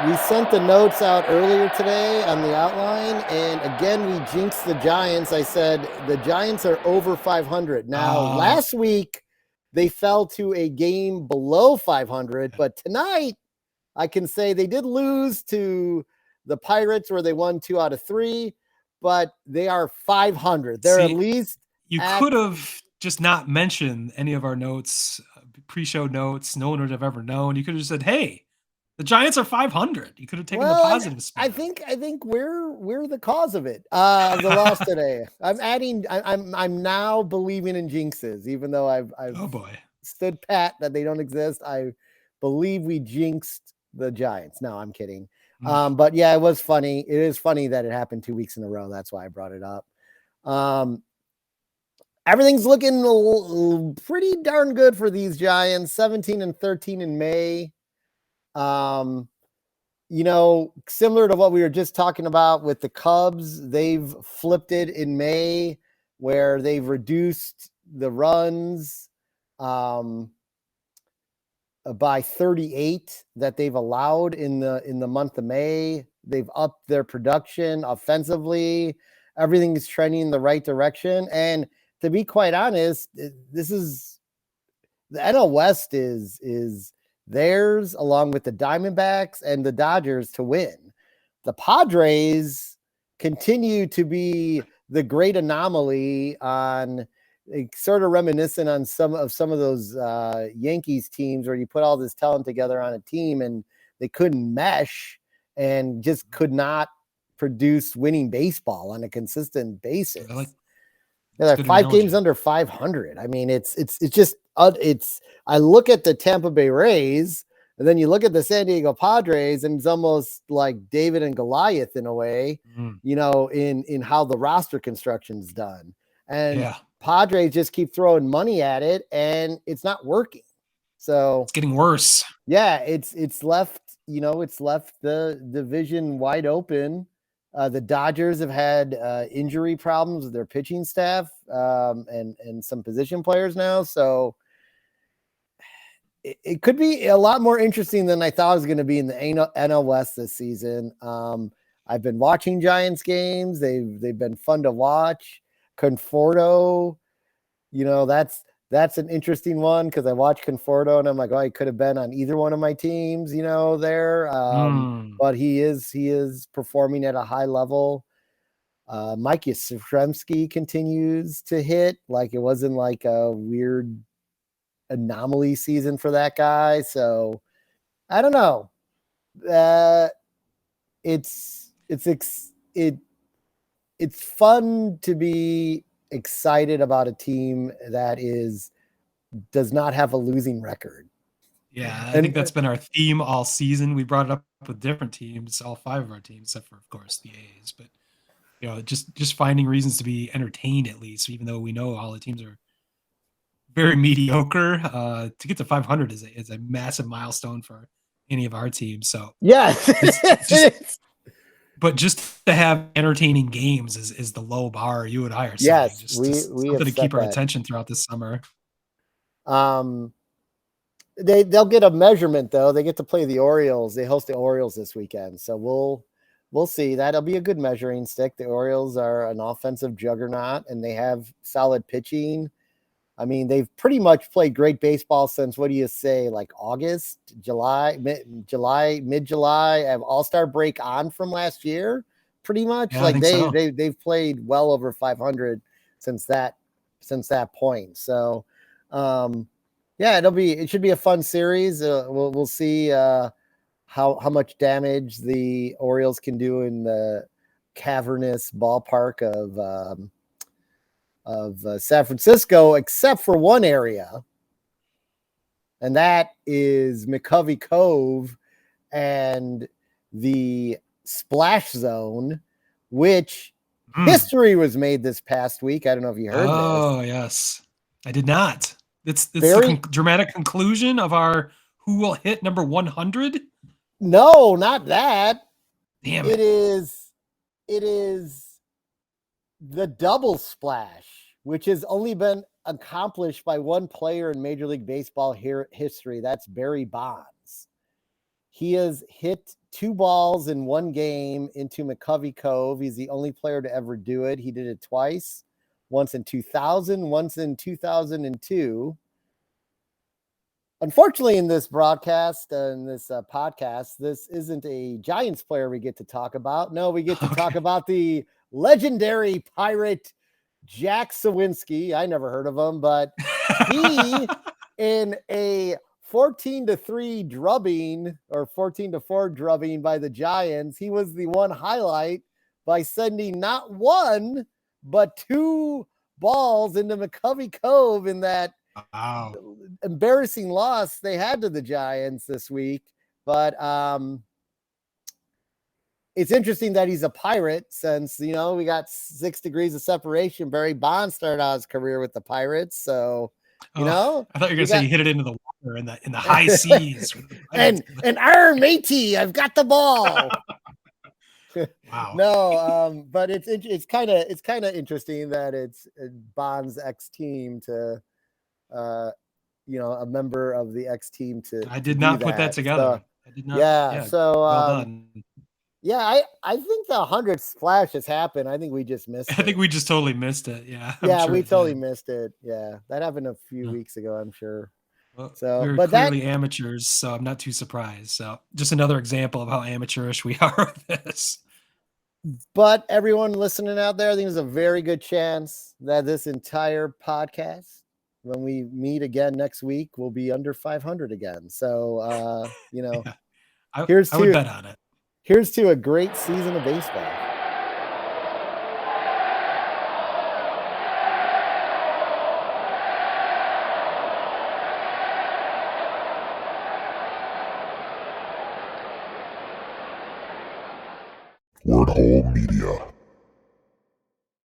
we sent the notes out earlier today on the outline, and again, we jinxed the Giants. I said the Giants are over 500. Now, last week, they fell to a game below 500, but tonight, I can say they did lose to the Pirates where they won 2 out of 3, but they are 500. They're at least. You could have just not mentioned any of our notes, pre-show notes. No one would have ever known. You could have just said, "Hey, the Giants are 500." You could have taken the positive spin. I think we're the cause of it. The loss today. I'm now believing in jinxes, even though I've oh boy stood pat that they don't exist. I believe we jinxed the Giants. No, I'm kidding. But yeah, it was funny. It is funny that it happened 2 weeks in a row. That's why I brought it up. Everything's looking pretty darn good for these Giants. 17-13 in May. Similar to what we were just talking about with the Cubs, they've flipped it in May where they've reduced the runs by 38 that they've allowed in the month of May. They've upped their production offensively. Everything is trending in the right direction. And to be quite honest, this is the NL West is theirs along with the Diamondbacks and the Dodgers to win. The Padres continue to be the great anomaly on sort of reminiscent on some of those Yankees teams where you put all this talent together on a team and they couldn't mesh and just could not produce winning baseball on a consistent basis. They're 5 games under 500. I mean, it's just I look at the Tampa Bay Rays and then you look at the San Diego Padres and it's almost like David and Goliath in a way, in how the roster construction is done. And Padres just keep throwing money at it and it's not working. So it's getting worse. Yeah, it's left the division wide open. The Dodgers have had injury problems with their pitching staff and some position players now. So it could be a lot more interesting than I thought it was going to be in the NL West this season. I've been watching Giants games. They've been fun to watch. Conforto, that's an interesting one because I watched Conforto and I'm like, oh, he could have been on either one of my teams, there. But he is performing at a high level. Mike Suwinski continues to hit like it wasn't like a weird anomaly season for that guy. So I don't know. It's fun to be excited about a team that does not have a losing record. Yeah, I think that's been our theme all season. We brought it up with different teams, all 5 of our teams, except for, of course, the A's. But just finding reasons to be entertained at least, even though we know all the teams are very mediocre. To get to 500 is a massive milestone for any of our teams. So yeah, but just to have entertaining games is the low bar you and I are setting. Yes, just we something to keep our attention throughout the summer. They'll get a measurement though. They get to play the Orioles. They host the Orioles this weekend, so we'll see. That'll be a good measuring stick. The Orioles are an offensive juggernaut, and they have solid pitching. I mean, they've pretty much played great baseball since, what do you say, like August, mid-July, have All-Star break on from last year, pretty much. Yeah, like they've played well over 500 since that point. So, yeah, it should be a fun series. We'll see how much damage the Orioles can do in the cavernous ballpark of San Francisco, except for one area, and that is McCovey Cove and the splash zone, which history was made this past week. I don't know if you heard this. Oh, yes. I did not. It's the dramatic conclusion of our who will hit number 100? No, not that. Damn it. It is the double splash, which has only been accomplished by one player in Major League Baseball history. That's Barry Bonds. He has hit 2 balls in one game into McCovey Cove. He's the only player to ever do it. He did it twice, once in 2000, once in 2002. Unfortunately, in this broadcast, in this podcast, this isn't a Giants player we get to talk about. No, we get to talk about the legendary Pirate Jack Suwinski. I never heard of him, but he, in a 14-3 drubbing or 14-4 drubbing by the Giants, he was the one highlight by sending not one, but 2 balls into McCovey Cove in that embarrassing loss they had to the Giants this week. But it's interesting that he's a Pirate since, we got 6 degrees of separation. Barry Bonds started out his career with the Pirates. So, I thought you were going to say he hit it into the water in the high seas. and matey, I've got the ball. Wow. No, but it's kind of interesting that it's Bond's ex team to, a member of the ex team to. I did not put that together. So, I did not. Yeah. So well done. Yeah, I think the 100th splash has happened. I think we just missed it. I think we just totally missed it. Yeah. Yeah, we totally missed it. Yeah, that happened a few weeks ago, I'm sure. Well, so, we're but clearly amateurs, so I'm not too surprised. So, just another example of how amateurish we are with this. But everyone listening out there, I think there's a very good chance that this entire podcast, when we meet again next week, will be under 500 again. So, Yeah, I would bet on it. Here's to a great season of baseball. Wordhole Media.